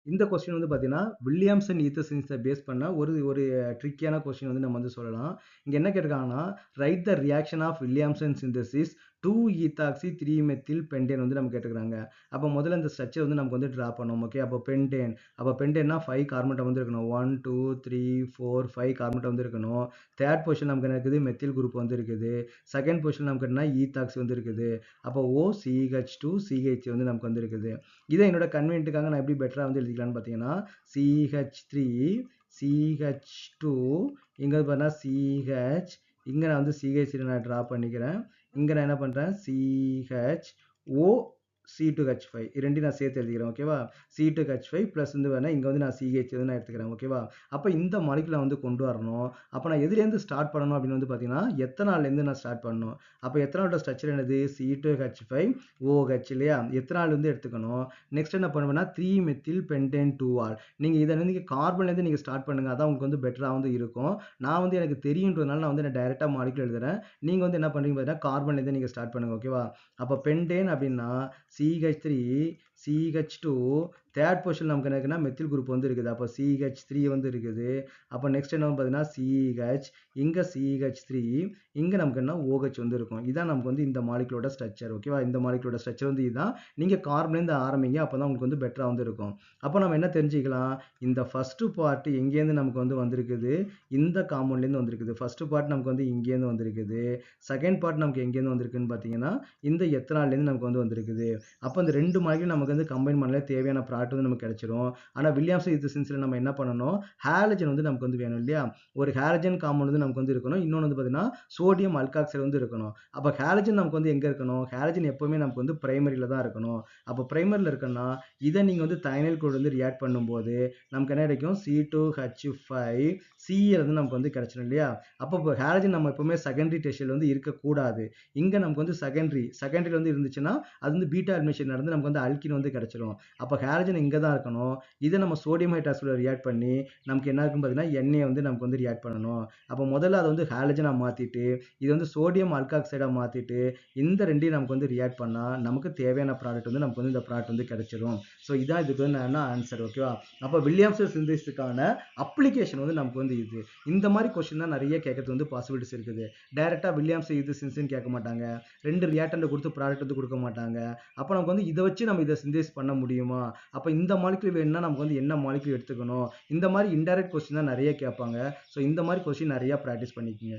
இந்த கொஸ்டின் வந்து பார்த்தீங்கன்னா, வில்லியம்சன் ஈத்தர் சின்தேசிஸ பேஸ் பண்ண ஒரு ஒரு ட்ரிக்கியான கொஸ்டின் வந்து நம்ம வந்து சொல்லலாம். இங்க என்ன கேட்டிருக்காங்கன்னா, write the reaction of Williamson synthesis 2 ethoxy 3 methyl pentane வந்து நம்ம கேட்டுருக்காங்க. அப்போ முதல்ல இந்த ஸ்ட்ரக்சர் வந்து நமக்கு வந்து டிரா பண்ணணும். ஓகே. அப்போ பென்டேன். அப்போ பென்டேன்னா 5 கார்பன் அட்டம் வந்து இருக்கணும். 1, 2, 3, 4, 5 கார்பன் அட்டம் வந்து இருக்கணும். தேர்ட் பொசிஷன் நமக்கு என்ன இருக்குது? மெத்தில் குரூப் வந்து இருக்குது. செகண்ட் பொசிஷன் நமக்கு என்ன? ஈத்தாக்ஸி வந்து இருக்குது. அப்போ OCH2 CH வந்து நமக்கு வந்து இருக்குது. இதை என்னோட கன்வீனியன்ட்டுக்காக நான் எப்படி பெட்டரா வந்து எழுதிக்கலாம்னு பார்த்தீங்கன்னா, CH3 CH2 இங்க பார்த்தா CH இங்க நான் வந்து CH3 நான் டிரா பண்ணிக்கிறேன். இங்க நான் என்ன பண்றேன்? CHO C2H5 ரெண்டையும் நான் சேர்த்து எழுதிக்கிறேன். ஓகேவா? C2H5 பிளஸ் வந்து வேணா இங்க வந்து நான் CH வந்து நான் எடுத்துக்கிறேன். ஓகேவா? அப்ப இந்த மாலிக்யூல வந்து கொண்டு வரணும். அப்ப நான் எதுலேருந்து ஸ்டார்ட் பண்ணணும் அப்படின்னு வந்து பார்த்தீங்கன்னா, எத்தனால்லேருந்து நான் ஸ்டார்ட் பண்ணணும். அப்ப எத்தனாலோட ஸ்ட்ரக்சர் என்னது? C2H5 OH இல்லையா? எத்தனால் வந்து எடுத்துக்கணும். நெக்ஸ்ட் என்ன பண்ணுவேன்னா 3 மெத்தில் பென்டேன் 2 ஆல். நீங்க இதை நீங்க கார்பன்லேருந்து நீங்க ஸ்டார்ட் பண்ணுங்க. அதான் உங்களுக்கு வந்து பெட்டரா வந்து இருக்கும். நான் வந்து எனக்கு தெரியுன்றதுனால நான் வந்து டைரக்டா மாலிக்யூல் எழுதுறேன். நீங்க வந்து என்ன பண்றீங்க பார்த்தீங்கன்னா, கார்பன்லேருந்து நீங்க ஸ்டார்ட் பண்ணுங்க. ஓகேவா? அப்ப பென்டேன் அப்படின்னா CH3 CH2 தேர்ட் பொசிஷன் நமக்கு என்ன இருக்குன்னா மெத்தில் குரூப் வந்து இருக்குது. அப்போ CH3 வந்து இருக்குது. அப்போ நெக்ஸ்ட் என்ன பார்த்தீங்கன்னா CH இங்க CH3 இங்க நமக்கு என்ன OH வந்து இருக்கும். இதான் நமக்கு வந்து இந்த மாலிக்யூலோட ஸ்ட்ரக்சர். ஓகேவா? இந்த மாலிக்யூலோட ஸ்ட்ரக்சர் வந்து இதுதான். நீங்க கார்பன்லேருந்து ஆரம்பிங்க. அப்பதான் உங்களுக்கு வந்து பெட்டரா வந்து இருக்கும். அப்போ நம்ம என்ன தெரிஞ்சுக்கலாம்? இந்த ஃபர்ஸ்ட் பார்ட் எங்கேருந்து நமக்கு வந்து வந்திருக்குது? இந்த காம்பவுண்ட்லேருந்து வந்திருக்குது. ஃபர்ஸ்ட் பார்ட் நமக்கு வந்து இங்கேருந்து வந்திருக்குது. செகண்ட் பார்ட் நமக்கு எங்கேருந்து வந்திருக்குன்னு பார்த்தீங்கன்னா, இந்த எத்தனால்லேருந்து நமக்கு வந்து வந்திருக்குது. அப்போ இந்த 2 மாலிக்யூல் நமக்கு வந்து கம்பைன் பண்ணல தேவையான ப்ராடக்ட் வந்து நமக்கு கிடைச்சிரும். ஆனா வில்லியம்சன் ஈத்தர் சின்தேசிஸ்ல நம்ம என்ன பண்ணணும்? ஹாலஜன் வந்து நமக்கு வந்து வேணும் இல்லையா? ஒரு ஹாலஜன் காம்பவுண்ட் வந்து நமக்கு வந்து இருக்கணும். இன்னொன்னு வந்து பார்த்தீங்கன்னா, சோடியம் அல்காக்சைடு வந்து இருக்கணும். அப்போ ஹாலஜன் நமக்கு வந்து எங்க இருக்கணும்? ஹாலஜன் எப்பவுமே நமக்கு வந்து பிரைமரியில தான் இருக்கணும். அப்போ பிரைமரியில இருக்குன்னா, இதை நீங்க வந்து தைனைல் கூட வந்து ரியாக்ட் பண்ணும்போது நமக்கு என்ன கிடைக்கும்? C2H5 Cl வந்து நமக்கு வந்து கிடைச்சிடும் இல்லையா? அப்போ ஹாலஜன் நம்ம எப்பவுமே செகண்டரி டெர்ஷியரில வந்து இருக்கக்கூடாது. இங்க நமக்கு வந்து செகண்டரியில வந்து இருந்துச்சுன்னா, அது வந்து பீட்டா அட்மிஷன் நடந்து நமக்கு வந்து அல்கின் வந்து கிடைச்சிரும். அப்போ ஹாலஜன் இங்க தான் இருக்கணும். இதை நம்ம சோடியம் ஹைட்ராக்சைடோட ரியாக்ட் பண்ணி நமக்கு என்ன இருக்குன்னு பார்த்தீங்கன்னா, எண்ணெயை வந்து நமக்கு வந்து ரியாக்ட் பண்ணணும். அப்போ முதல்ல அதை வந்து ஹாலஜனா மாத்திட்டு, இது வந்து சோடியம் அல்காக்சைடா மாத்திட்டு, இந்த 2யும் நமக்கு வந்து ரியாக்ட் பண்ணா நமக்கு தேவையான ப்ராடக்ட் வந்து நமக்கு வந்து இந்த ப்ராடக்ட் வந்து கிடைச்சிரும். ஸோ இதான் இதுக்கு வந்து ஆன்சர். ஓகேவா? அப்போ வில்லியம்சன் சிந்தேசிஸ்க்கான அப்ளிகேஷன் வந்து நமக்கு வந்து இது. இந்த மாதிரி கொஸ்டின் தான் நிறைய கேட்கறது வந்து பாசிபிலிட்டிஸ் இருக்குது. டைரக்டா வில்லியம்சன் ஈத்தர் சின்தேசிஸ்ன்னு கேட்க மாட்டாங்க. 2 ரியாக்டன்ட் கொடுத்து ப்ராடக்ட் வந்து கொடுக்க மாட்டாங்க. அப்போ நமக்கு வந்து இதை வச்சு நம்ம இதை சிந்தேசிஸ் பண்ண முடியுமா? அப்போ இந்த மாலிக்யூல் வேணும்னா நமக்கு வந்து என்ன மாலிக்யூல் எடுத்துக்கணும்? இந்த மாதிரி இன்டைரக்ட் கொஸ்டின் தான் நிறைய கேட்பாங்க. ஸோ இந்த மாதிரி கொஸ்டின் நிறைய ப்ராக்டிஸ் பண்ணிக்கங்க.